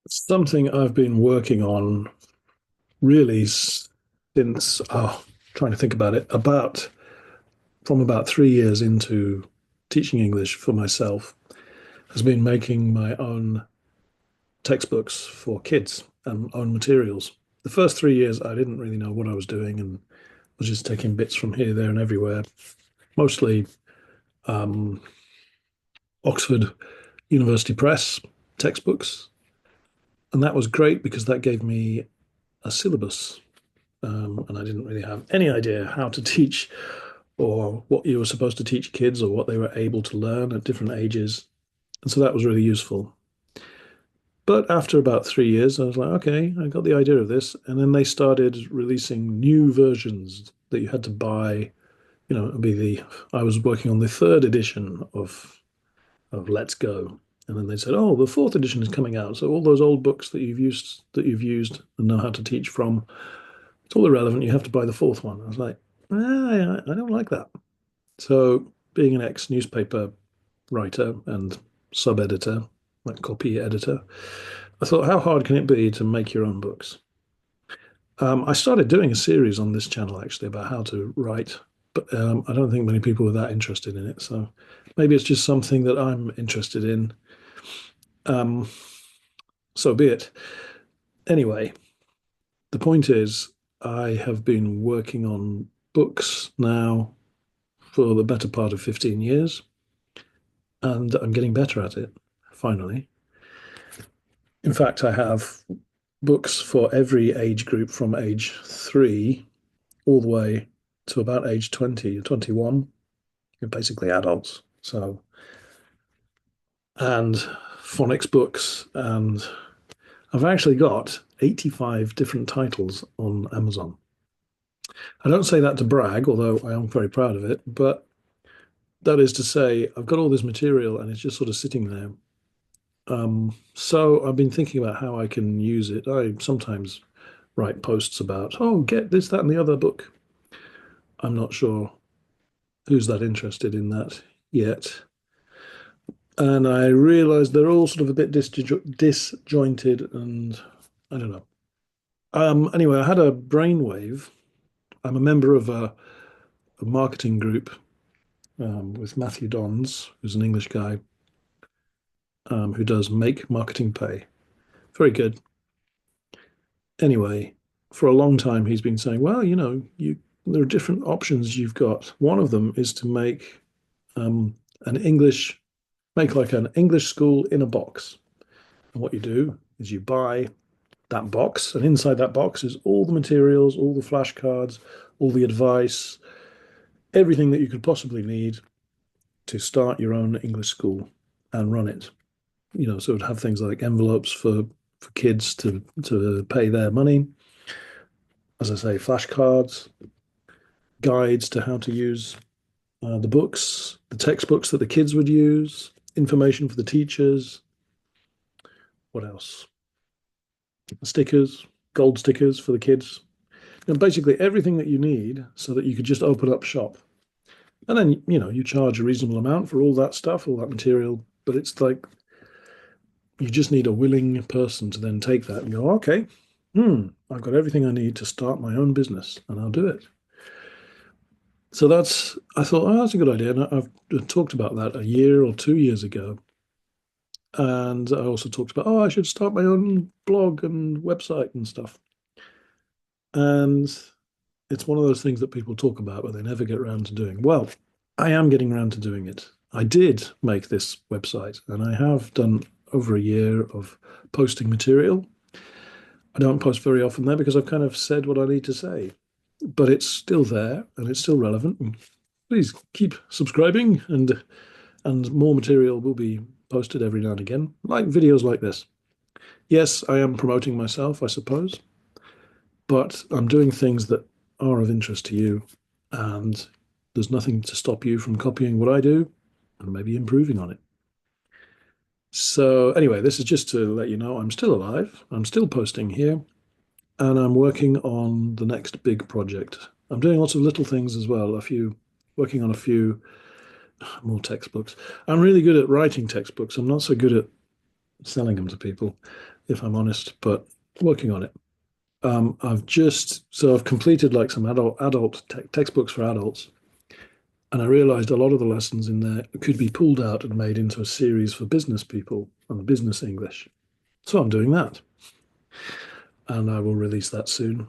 Something I've been working on really since, trying to think about it, from about 3 years into teaching English for myself, has been making my own textbooks for kids and own materials. The first 3 years, I didn't really know what I was doing and was just taking bits from here, there, and everywhere, mostly um, Oxford University Press textbooks. And that was great because that gave me a syllabus. And I didn't really have any idea how to teach or what you were supposed to teach kids or what they were able to learn at different ages. And so that was really useful. But after about 3 years, I was like, okay, I got the idea of this. And then they started releasing new versions that you had to buy. It'd be I was working on the third edition of Let's Go. And then they said, oh, the fourth edition is coming out. So all those old books that you've used and know how to teach from, it's all irrelevant. You have to buy the fourth one. I was like, I don't like that. So, being an ex newspaper writer and sub editor, like copy editor, I thought, how hard can it be to make your own books? I started doing a series on this channel actually about how to write, but I don't think many people were that interested in it. So maybe it's just something that I'm interested in. Um, so be it. Anyway, the point is, I have been working on books now for the better part of 15 years, and I'm getting better at it, finally. In fact, I have books for every age group from age 3 all the way to about age 20, 21. You're basically adults. So, and phonics books. And I've actually got 85 different titles on Amazon. I don't say that to brag, although I am very proud of it. But that is to say, I've got all this material and it's just sort of sitting there. So I've been thinking about how I can use it. I sometimes write posts about, oh, get this, that, and the other book. I'm not sure who's that interested in that yet. And I realized they're all sort of a bit disjointed and I don't know. Anyway, I had a brainwave. I'm a member of a marketing group with Matthew Dons, who's an English guy who does Make Marketing Pay. Very good. Anyway, for a long time, he's been saying, well, there are different options you've got. One of them is to um, an English, make like an English school in a box. And what you do is you buy that box, and inside that box is all the materials, all the flashcards, all the advice, everything that you could possibly need to start your own English school and run it. So it would have things like envelopes for kids to pay their money. As I say, flashcards, guides to how to use the books, the textbooks that the kids would use, information for the teachers. What else? Stickers, gold stickers for the kids. And basically everything that you need so that you could just open up shop. And then, you charge a reasonable amount for all that stuff, all that material. But it's like you just need a willing person to then take that and go, okay, I've got everything I need to start my own business and I'll do it. So I thought, oh, that's a good idea. And I've talked about that a year or 2 years ago. And I also talked about, oh, I should start my own blog and website and stuff. And it's one of those things that people talk about, but they never get around to doing. Well, I am getting around to doing it. I did make this website, and I have done over a year of posting material. I don't post very often there because I've kind of said what I need to say, but it's still there and it's still relevant. And please keep subscribing, and more material will be posted every now and again, like videos like this. Yes, I am promoting myself, I suppose, but I'm doing things that are of interest to you, and there's nothing to stop you from copying what I do and maybe improving on it. So, anyway, this is just to let you know I'm still alive, I'm still posting here, and I'm working on the next big project. I'm doing lots of little things as well, working on a few more textbooks. I'm really good at writing textbooks. I'm not so good at selling them to people. if I'm honest, but working on it. I've completed like some adult textbooks for adults, and I realized a lot of the lessons in there could be pulled out and made into a series for business people and business English. So I'm doing that, and I will release that soon.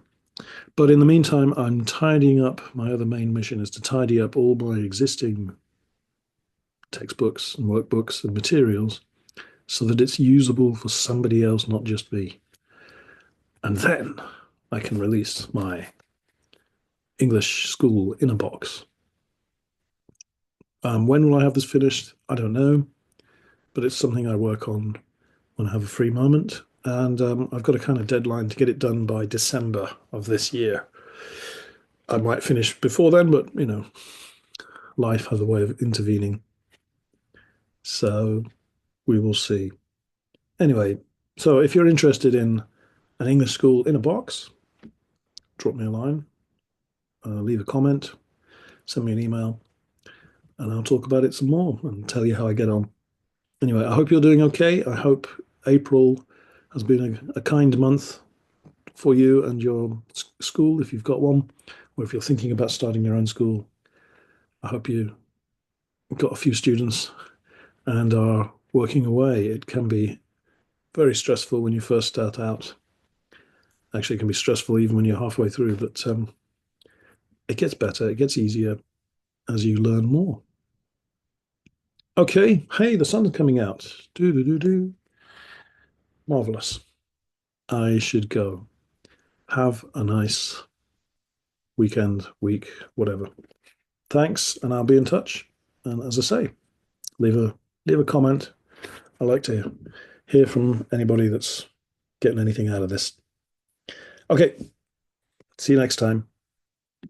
But in the meantime, I'm tidying up. My other main mission is to tidy up all my existing textbooks and workbooks and materials so that it's usable for somebody else, not just me. And then I can release my English school in a box. When will I have this finished? I don't know, but it's something I work on when I have a free moment. And I've got a kind of deadline to get it done by December of this year. I might finish before then, but life has a way of intervening. So we will see. Anyway, so if you're interested in an English school in a box, drop me a line, leave a comment, send me an email, and I'll talk about it some more and tell you how I get on. Anyway, I hope you're doing okay. I hope April has been a kind month for you and your school, if you've got one, or if you're thinking about starting your own school. I hope you got a few students and are working away. It can be very stressful when you first start out. Actually, it can be stressful even when you're halfway through, but it gets better, it gets easier as you learn more. Okay, hey, the sun's coming out. Do do do do. Marvelous. I should go. Have a nice weekend, week, whatever. Thanks, and I'll be in touch. And as I say, leave a comment. I like to hear from anybody that's getting anything out of this. Okay, see you next time.